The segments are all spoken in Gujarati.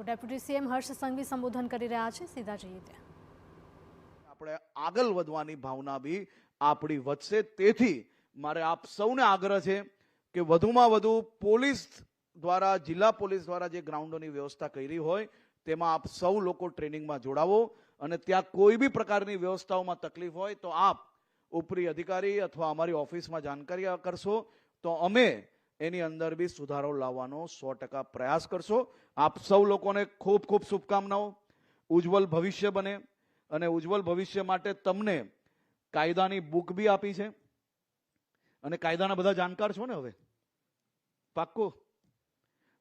તો ડેપ્યુટી સીએમ હર્ષ સંઘવી સંબોધન કરી રહ્યા છે, સીધા જઈએ ત્યાં. આપણે આગળ વધવાની ભાવના બી આપણી વધશે. તેથી મારે આપ સૌને આગ્રહ છે કે વધુમાં વધુ પોલીસ દ્વારા, જિલ્લા પોલીસ દ્વારા જે ગ્રાઉન્ડોની વ્યવસ્થા કરી હોય તેમાં આપ સૌ લોકો ટ્રેનિંગમાં જોડાવો અને ત્યાં કોઈ બી પ્રકારની વ્યવસ્થાઓમાં તકલીફ હોય તો આપ ઉપરી અધિકારી અથવા અમારી ઓફિસમાં જાણકારી કરશો તો અમે એની અંદર બી સુધારો લાવવાનો 100% પ્રયાસ કરશો. આપ સૌ લોકોને ખૂબ ખૂબ શુભકામનાઓ. ઉજ્જવલ ભવિષ્ય બને અને ઉજ્જવલ ભવિષ્ય માટે તમને કાયદાની બુક બી આપી છે અને કાયદાના બધા જાણકાર છો ને હવે પાક્કો?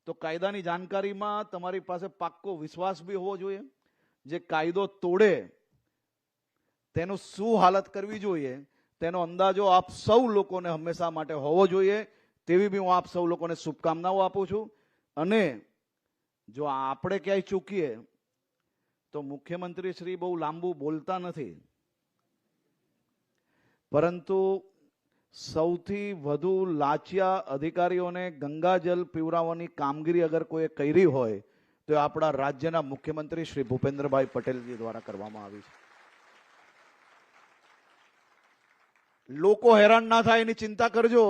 તો કાયદાની જાણકારીમાં તમારી પાસે પાક્કો વિશ્વાસ બી હોવો જોઈએ. જે કાયદો તોડે તેનું શું હાલત કરવી જોઈએ તેનો અંદાજો આપ સૌ લોકોને હંમેશા માટે હોવો જોઈએ. તેવી બી હું આપ સૌ લોકોને શુભકામનાઓ આપું છું. અને જો આપણે ક્યાંય ચૂકીએ તો મુખ્યમંત્રી શ્રી બહુ લાંબુ બોલતા નથી, પરંતુ સૌથી વધુ લાંચિયા અધિકારીઓને ગંગાજલ પીવડાવવાની કામગીરી અગર કોઈ કરી હોય તો આપણા રાજ્યના મુખ્યમંત્રી શ્રી ભૂપેન્દ્રભાઈ પટેલજી દ્વારા કરવામાં આવી છે. લોકો હેરાન ના થાય એની ચિંતા કરજો,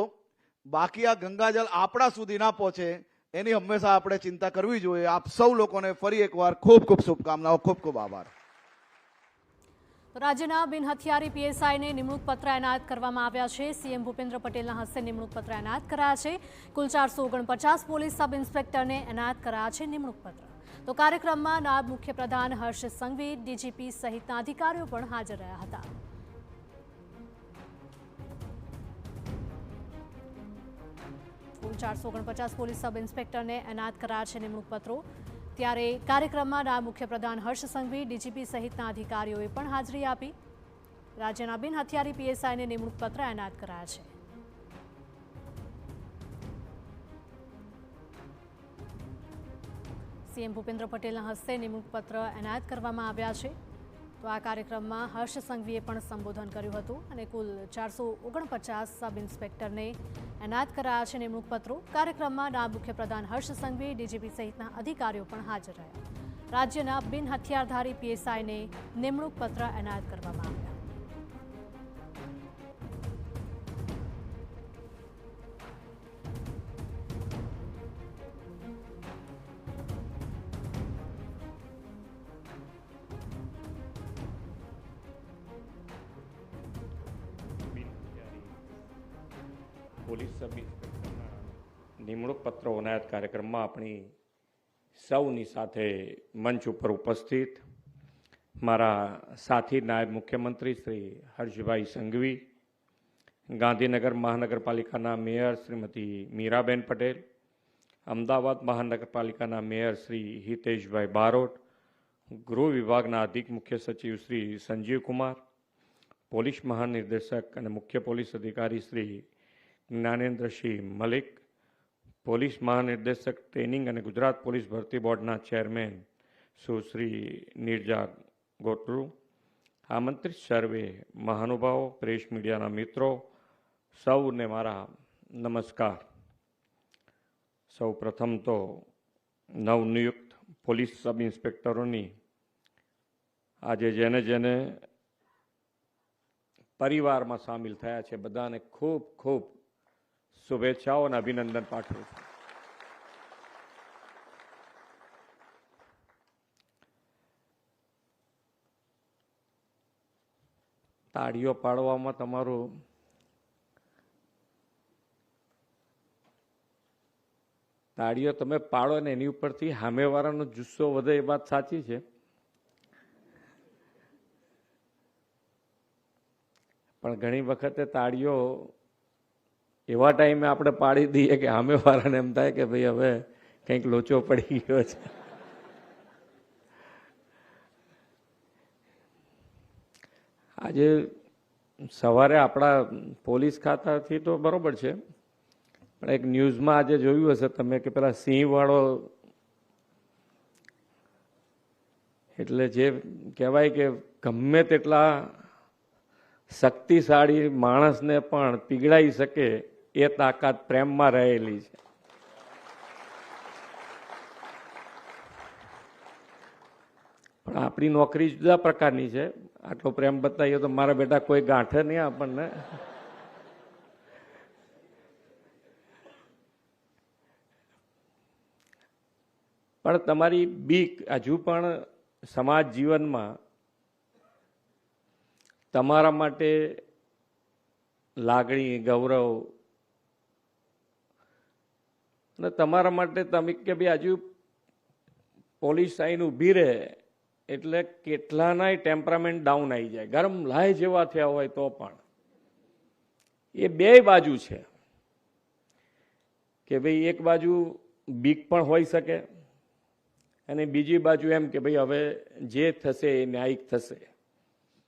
બાકી આ ગંગાજલ આપણા સુધી ના પહોંચે એની હંમેશા આપણે ચિંતા કરવી જોઈએ. આપ સૌ લોકોને ફરી એકવાર ખૂબ ખૂબ શુભકામનાઓ, ખૂબ ખૂબ આભાર. રાજ્યના બિનહથિયારી પીએસઆઈને નિમણૂક પત્ર એનાયત કરવામાં આવ્યા છે. સીએમ ભૂપેન્દ્ર પટેલના હસ્તે નિમણૂક પત્ર એનાયત કરાયા છે. કુલ 449 પોલીસ સબ ઇન્સ્પેક્ટરને એનાયત કરાયા છે નિમણૂક પત્ર. તો કાર્યક્રમમાં નાયબ મુખ્યપ્રધાન હર્ષ સંઘવી, ડીજીપી સહિતના અધિકારીઓ પણ હાજર રહ્યા હતા. કુલ 449 પોલીસ સબ ઇન્સ્પેક્ટરને એનાયત કરાયા છે નિમણૂક પત્રો. ત્યારે કાર્યક્રમમાં નાયબ મુખ્યપ્રધાન હર્ષ સંઘવી, ડીજીપી સહિતના અધિકારીઓએ પણ હાજરી આપી. રાજ્યના બિન હથિયારી પીએસઆઈને નિમણૂક પત્ર એનાયત કરાયા છે. સીએમ ભૂપેન્દ્ર પટેલના હસ્તે નિમણૂક પત્ર એનાયત કરવામાં આવ્યા છે. તો આ કાર્યક્રમમાં હર્ષ સંઘવીએ પણ સંબોધન કર્યું હતું અને કુલ 449 સબ ઇન્સ્પેક્ટરને એનાયત કરાયા છે નિમણૂક પત્રો. કાર્યક્રમમાં નાયબ મુખ્યપ્રધાન હર્ષ સંઘવી, ડીજીપી સહિતના અધિકારીઓ પણ હાજર રહ્યા. રાજ્યના બિન હથિયારધારી પીએસઆઈને નિમણૂક પત્ર એનાયત કરવામાં આવ્યા. પોલીસ સબ ઇન્સ્પેક્ટરના નિમણૂક પત્ર એનાયત કાર્યક્રમમાં આપણી સૌની સાથે મંચ ઉપર ઉપસ્થિત મારા સાથી નાયબ મુખ્યમંત્રી શ્રી હર્ષભાઈ સંઘવી, ગાંધીનગર મહાનગરપાલિકાના મેયર શ્રીમતી મીરાબેન પટેલ, અમદાવાદ મહાનગરપાલિકાના મેયર શ્રી હિતેશભાઈ બારોટ, ગૃહ વિભાગના અધિક મુખ્ય સચિવ શ્રી સંજીવ કુમાર, પોલીસ મહાનિર્દેશક અને મુખ્ય પોલીસ અધિકારી શ્રી જ્ઞાનેન્દ્રસિંહ મલિક, પોલીસ મહાનિર્દેશક ટ્રેનિંગ અને ગુજરાત પોલીસ ભરતી બોર્ડના ચેરમેન સુશ્રી નીરજા ગોટરુ, આમંત્રિત સર્વે મહાનુભાવો, પ્રેસ મીડિયાના મિત્રો, સૌને મારા નમસ્કાર. સૌ પ્રથમ તો નવનિયુક્ત પોલીસ સબ ઇન્સ્પેક્ટરોની આજે જેને જેને પરિવારમાં સામેલ થયા છે બધાને ખૂબ ખૂબ શુભેચ્છાઓ અને અભિનંદન પાઠવું છું. તાળીઓ પાડવામાં તમારું તાળીઓ તમે પાડો ને એની ઉપરથી સામેવાળાનો જુસ્સો વધે એ વાત સાચી છે, પણ ઘણી વખતે તાળીઓ એવા ટાઈમે આપણે પાડી દઈએ કે સામેવાળાને એમ થાય કે ભાઈ હવે કંઈક લોચો પડી ગયો છે. આજે સવારે આપણા પોલીસ ખાતાથી તો બરોબર છે, પણ એક ન્યૂઝમાં આજે જોયું હશે તમે કે પેલા સિંહવાળો, એટલે જે કહેવાય કે ગમે તેટલા શક્તિશાળી માણસને પણ પીગળાઈ શકે એ તાકાત પ્રેમમાં રહેલી છે. પણ આપણી નોકરી જુદા પ્રકારની છે. આટલો પ્રેમ બતાવીએ તો મારા બેટા કોઈ ગાંઠે નહીં આપણને. પણ તમારી બીક હજુ પણ સમાજ જીવનમાં તમારા માટે લાગણી, ગૌરવ અને તમારા માટે તમે કે ભાઈ હજુ પોલીસ આઈને ઊભી રહે એટલે કેટલાનાય ટેમ્પરામેન્ટ ડાઉન આવી જાય, ગરમ લાય જેવા થયા હોય તો પણ. એ બે બાજુ છે કે ભાઈ એક બાજુ બીક પણ હોઈ શકે અને બીજી બાજુ એમ કે ભાઈ હવે જે થશે એ ન્યાયિક થશે.